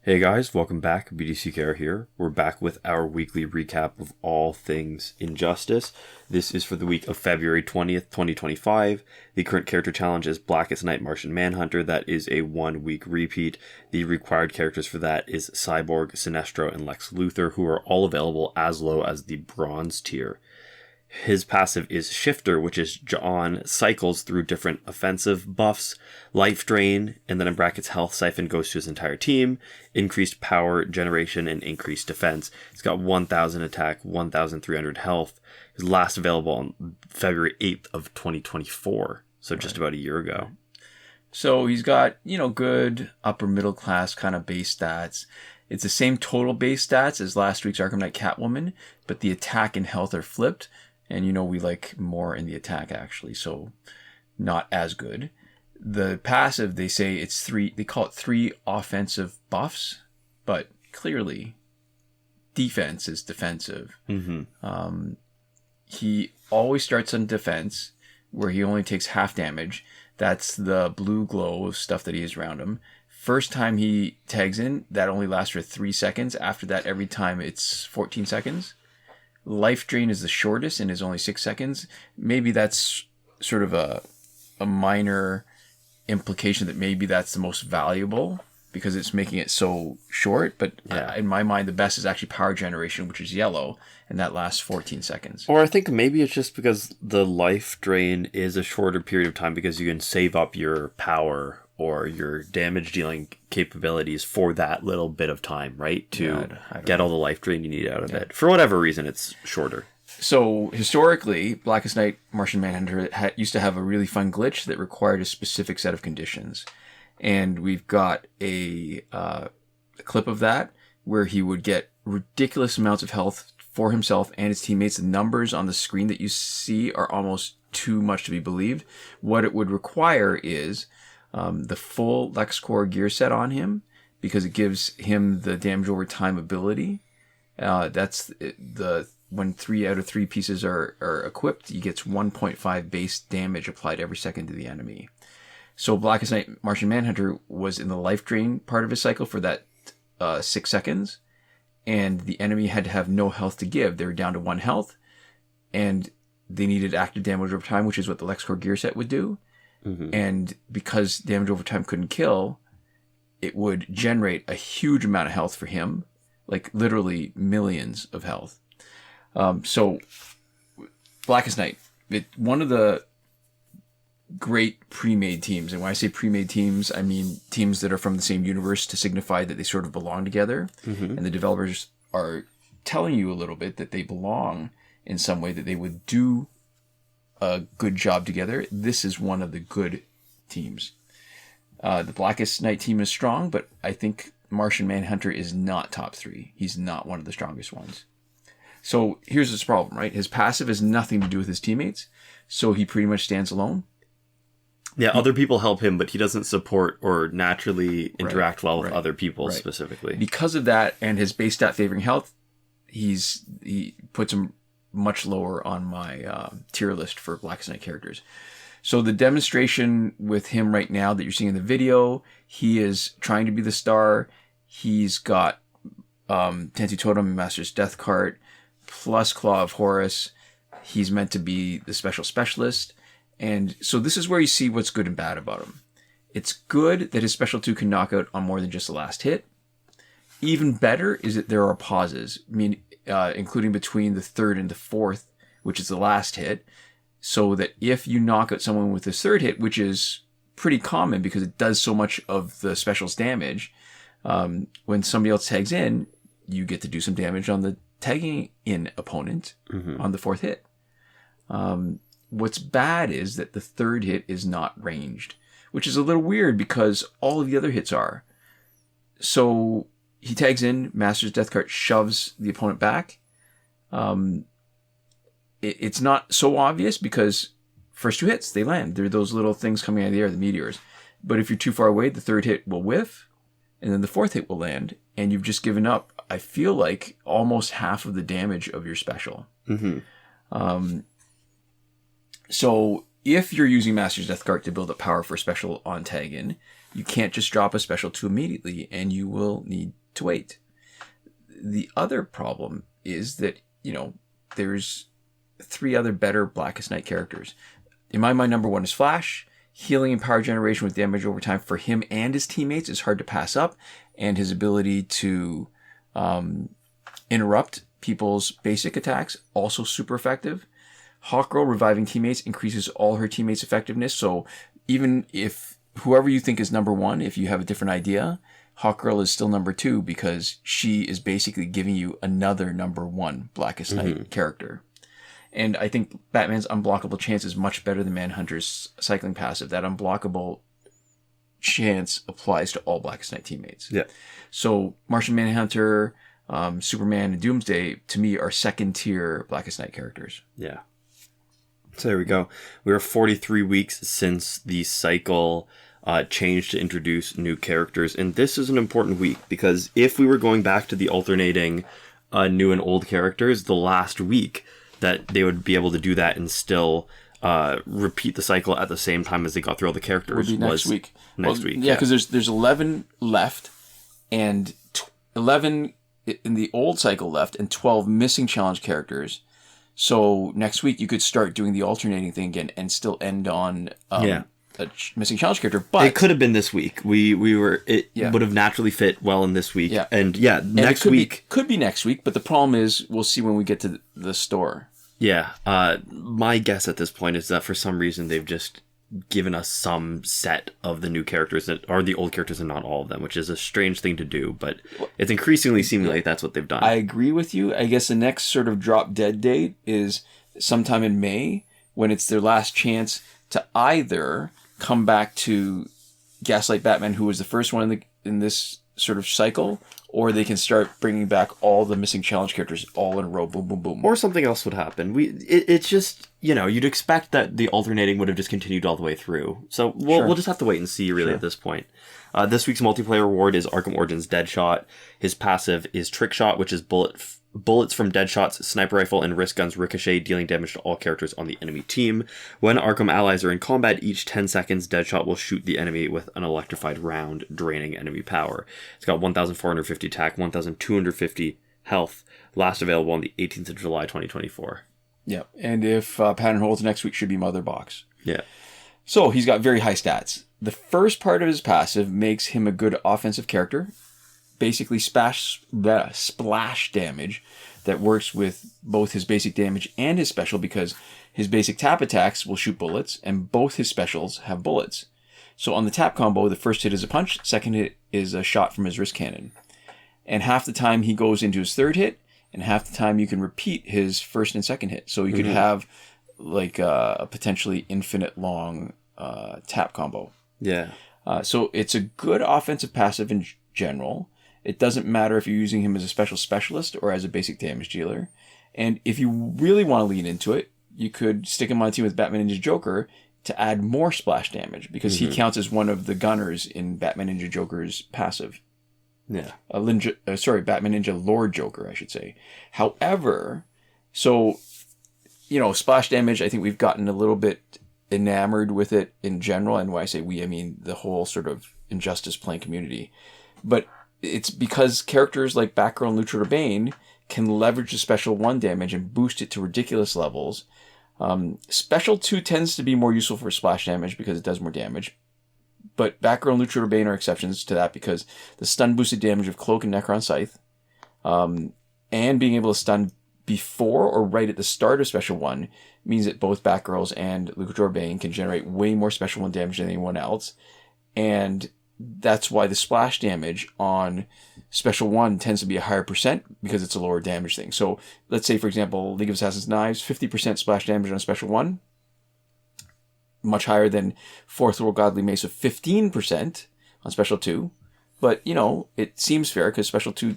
Hey guys, welcome back. BDCKR here. We're back with our weekly recap of all things Injustice. This is for the week of February 20th, 2025. The current character challenge is Blackest Knight, Martian Manhunter. That is a 1 week repeat. The required characters for that is Cyborg, Sinestro, and Lex Luthor, who are all available as low as the bronze tier. His passive is Shifter, which is John cycles through different offensive buffs, life drain, and then in brackets health siphon goes to his entire team, increased power generation, and increased defense. He's got 1,000 attack, 1,300 health. His last available on February 8th of 2024, so just about a year ago. So he's got, good upper middle class kind of base stats. It's the same total base stats as last week's Arkham Knight Catwoman, but the attack and health are flipped. And we like more in the attack, actually, so not as good. The passive, they say they call it 3 offensive buffs, but clearly defense is defensive. Mm-hmm. He always starts on defense, where he only takes half damage. That's the blue glow of stuff that he has around him. First time he tags in, that only lasts for 3 seconds. After that, every time it's 14 seconds. Life drain is the shortest and is only 6 seconds. Maybe that's sort of a minor implication that maybe that's the most valuable because it's making it so short. But in my mind, the best is actually power generation, which is yellow, and that lasts 14 seconds. Or I think maybe it's just because the life drain is a shorter period of time because you can save up your power or your damage dealing capabilities for that little bit of time, right? To get all the life drain you need out of it. For whatever reason, it's shorter. So historically, Blackest Knight, Martian Manhunter used to have a really fun glitch that required a specific set of conditions. And we've got a clip of that where he would get ridiculous amounts of health for himself and his teammates. The numbers on the screen that you see are almost too much to be believed. What it would require is the full LexCorp gear set on him because it gives him the damage over time ability. That's when 3 out of 3 pieces are equipped, he gets 1.5 base damage applied every second to the enemy. So Blackest Knight, Martian Manhunter was in the life drain part of his cycle for that 6 seconds, and the enemy had to have no health to give. They were down to 1 health, and they needed active damage over time, which is what the LexCorp gear set would do. Mm-hmm. And because damage over time couldn't kill, it would generate a huge amount of health for him, like literally millions of health. So Blackest Knight, one of the great pre-made teams. And when I say pre-made teams, I mean teams that are from the same universe to signify that they sort of belong together. Mm-hmm. And the developers are telling you a little bit that they belong in some way, that they would do a good job together. This is one of the good teams. The Blackest Knight team is strong, but I think Martian Manhunter is not top 3. He's not one of the strongest ones. So here's his problem, right? His passive has nothing to do with his teammates, so he pretty much stands alone. Yeah, other people help him, but he doesn't support or naturally interact well with other people specifically. Because of that, and his base stat favoring health, he puts him much lower on my tier list for Blackest Knight characters. So the demonstration with him right now that you're seeing in the video, he is trying to be the star. He's got Tentu Totem and Master's Death Cart plus Claw of Horus. He's meant to be the special specialist. And so this is where you see what's good and bad about him. It's good that his special 2 can knock out on more than just the last hit. Even better is that there are pauses, including between the 3rd and the 4th, which is the last hit, so that if you knock out someone with the 3rd hit, which is pretty common because it does so much of the special's damage, when somebody else tags in, you get to do some damage on the tagging in opponent on the 4th hit. What's bad is that the 3rd hit is not ranged, which is a little weird because all of the other hits are. So he tags in, Master's Death Cart shoves the opponent back. It's not so obvious because first 2 hits, they land. They're those little things coming out of the air, the meteors. But if you're too far away, the 3rd hit will whiff, and then the 4th hit will land, and you've just given up, I feel like, almost half of the damage of your special. Mm-hmm. So if you're using Master's Death Cart to build up power for special on tag in, you can't just drop a special 2 immediately, and you will need to wait. The other problem is that, there's 3 other better Blackest Knight characters. In my mind, number 1 is Flash. Healing and power generation with damage over time for him and his teammates is hard to pass up, and his ability to interrupt people's basic attacks, also super effective. Hawkgirl reviving teammates increases all her teammates' effectiveness, so even if whoever you think is number 1, if you have a different idea, Hawkgirl is still number 2 because she is basically giving you another number 1 Blackest Knight character. And I think Batman's unblockable chance is much better than Manhunter's cycling passive. That unblockable chance applies to all Blackest Knight teammates. Yeah. So Martian Manhunter, Superman, and Doomsday, to me, are second-tier Blackest Knight characters. Yeah. So there we go. We are 43 weeks since the cycle changed to introduce new characters. And this is an important week because if we were going back to the alternating new and old characters, the last week, that they would be able to do that and still repeat the cycle at the same time as they got through all the characters. Would be next week. Next week. Yeah, because there's 11 left, and 11 in the old cycle left, and 12 missing challenge characters. So next week you could start doing the alternating thing again and still end on a missing challenge character. But it could have been this week. It would have naturally fit well in this week. Yeah. And next week could be next week. But the problem is we'll see when we get to the store. Yeah. My guess at this point is that for some reason they've just given us some set of the new characters that are the old characters and not all of them, which is a strange thing to do, but it's increasingly seeming like that's what they've done. I agree with you. I guess the next sort of drop dead date is sometime in May when it's their last chance to either come back to Gaslight Batman, who was the first one in this sort of cycle, or they can start bringing back all the missing challenge characters all in a row. Boom, boom, boom. Or something else would happen. It's just, you'd expect that the alternating would have just continued all the way through. So we'll just have to wait and see, really, at this point. This week's multiplayer reward is Arkham Origin's Deadshot. His passive is Trick Shot, which is bullets from Deadshot's sniper rifle and wrist guns ricochet, dealing damage to all characters on the enemy team. When Arkham allies are in combat, each 10 seconds, Deadshot will shoot the enemy with an electrified round, draining enemy power. It's got 1,450 attack, 1,250 health. Last available on the 18th of July, 2024. Yeah, and if pattern holds, next week should be Mother Box. Yeah. So he's got very high stats. The first part of his passive makes him a good offensive character. Basically splash damage that works with both his basic damage and his special, because his basic tap attacks will shoot bullets and both his specials have bullets. So on the tap combo, the first hit is a punch, second hit is a shot from his wrist cannon. And half the time he goes into his third hit, and half the time you can repeat his first and second hit. So you could have like a potentially infinite long tap combo. Yeah. So it's a good offensive passive in general. It doesn't matter if you're using him as a special specialist or as a basic damage dealer. And if you really want to lean into it, you could stick him on a team with Batman Ninja Joker to add more splash damage, because he counts as one of the gunners in Batman Ninja Joker's passive. Yeah. Batman Ninja Lord Joker, I should say. However, so, splash damage, I think we've gotten a little bit enamored with it in general. And when I say we, I mean the whole sort of Injustice playing community. But it's because characters like Batgirl and Luchador Bane can leverage the Special 1 damage and boost it to ridiculous levels. Special 2 tends to be more useful for splash damage because it does more damage. But Batgirl and Luchador Bane are exceptions to that, because the stun boosted damage of Cloak and Necron Scythe, and being able to stun before or right at the start of Special 1 means that both Batgirls and Luchador Bane can generate way more Special 1 damage than anyone else. And that's why the splash damage on Special 1 tends to be a higher percent, because it's a lower damage thing. So let's say, for example, League of Assassins Knives, 50% splash damage on Special 1, much higher than Fourth World Godly Mace of 15% on Special 2. But, it seems fair because Special 2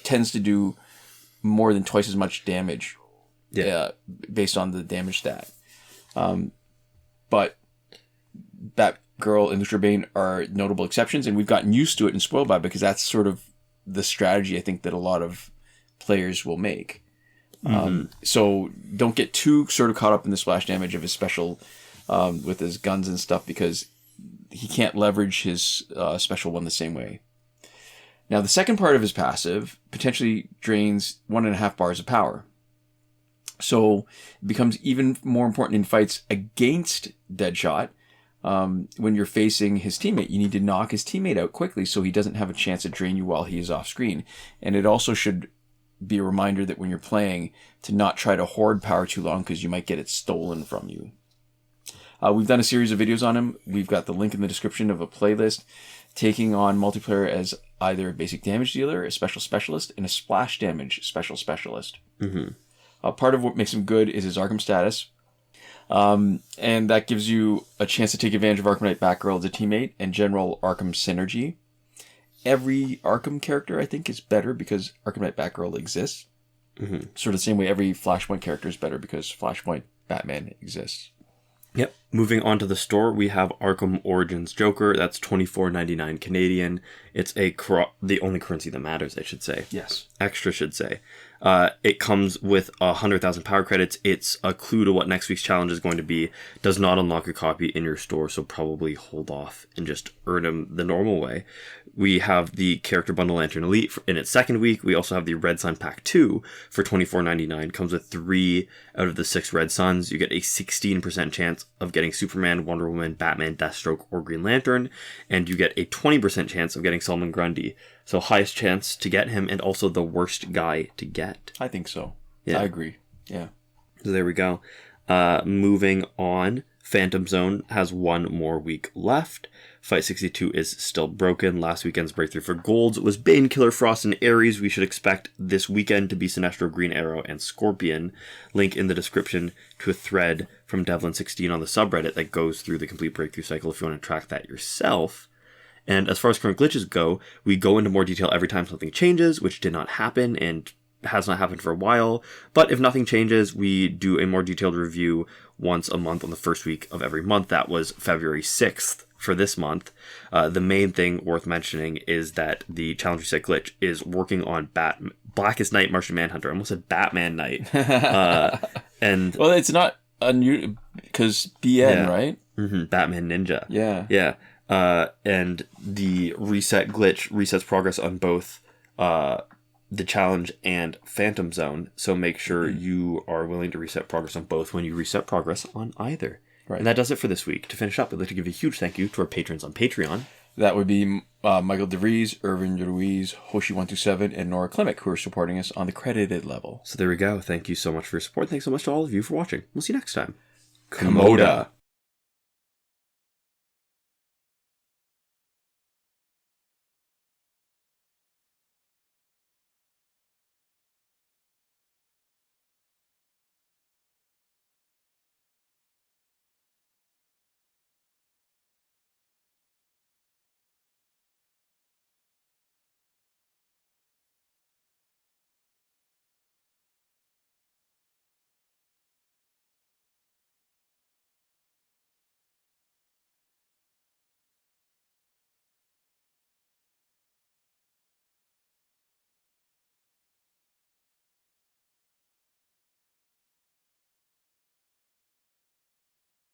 tends to do more than twice as much damage based on the damage stat. But Batgirl and Luchador Bane are notable exceptions, and we've gotten used to it and spoiled by it, because that's sort of the strategy I think that a lot of players will make. So don't get too sort of caught up in the splash damage of his special with his guns and stuff, because he can't leverage his special one the same way. Now, the second part of his passive potentially drains 1.5 bars of power. So it becomes even more important in fights against Deadshot. When you're facing his teammate, you need to knock his teammate out quickly so he doesn't have a chance to drain you while he is off screen. And it also should be a reminder that when you're playing, to not try to hoard power too long because you might get it stolen from you. We've done a series of videos on him. We've got the link in the description of a playlist taking on multiplayer as either a basic damage dealer, a special specialist, and a splash damage special specialist. Mm-hmm. Part of what makes him good is his Arkham status. And that gives you a chance to take advantage of Arkham Knight Batgirl as a teammate and general Arkham synergy. Every Arkham character, I think, is better because Arkham Knight Batgirl exists. Mm-hmm. Sort of the same way every Flashpoint character is better because Flashpoint Batman exists. Yep. Moving on to the store, we have Arkham Origins Joker. That's $24.99 Canadian. It's the only currency that matters, I should say. Yes. Extra should say. It comes with 100,000 power credits. It's a clue to what next week's challenge is going to be. Does not unlock a copy in your store, so probably hold off and just earn them the normal way. We have the Character Bundle Lantern Elite in its second week. We also have the Red Sun Pack 2 for $24.99. Comes with 3 out of the 6 Red Suns. You get a 16% chance of getting Superman, Wonder Woman, Batman, Deathstroke, or Green Lantern. And you get a 20% chance of getting Solomon Grundy. So highest chance to get him and also the worst guy to get. I think so. Yeah. I agree. Yeah. So there we go. Moving on. Phantom Zone has 1 more week left. Fight 62 is still broken. Last weekend's breakthrough for golds was Bane, Killer Frost, and Ares. We should expect this weekend to be Sinestro, Green Arrow, and Scorpion. Link in the description to a thread from Devlin16 on the subreddit that goes through the complete breakthrough cycle if you want to track that yourself. And as far as current glitches go, we go into more detail every time something changes, which did not happen and has not happened for a while. But if nothing changes, we do a more detailed review once a month on the first week of every month. That was February 6th for this month. The main thing worth mentioning is that the challenge reset glitch is working on Blackest Knight, Martian Manhunter. I almost said Batman Knight. And well, it's not unusual because BN, right? Mm-hmm, Batman Ninja. Yeah. Yeah. And the reset glitch resets progress on both the challenge and Phantom Zone. So make sure you are willing to reset progress on both when you reset progress on either. Right. And that does it for this week. To finish up, I'd like to give a huge thank you to our patrons on Patreon. That would be Michael Devries, Irvin, Ruiz, Hoshi127, and Nora Klimek, who are supporting us on the credited level. So there we go. Thank you so much for your support. Thanks so much to all of you for watching. We'll see you next time. Komoda.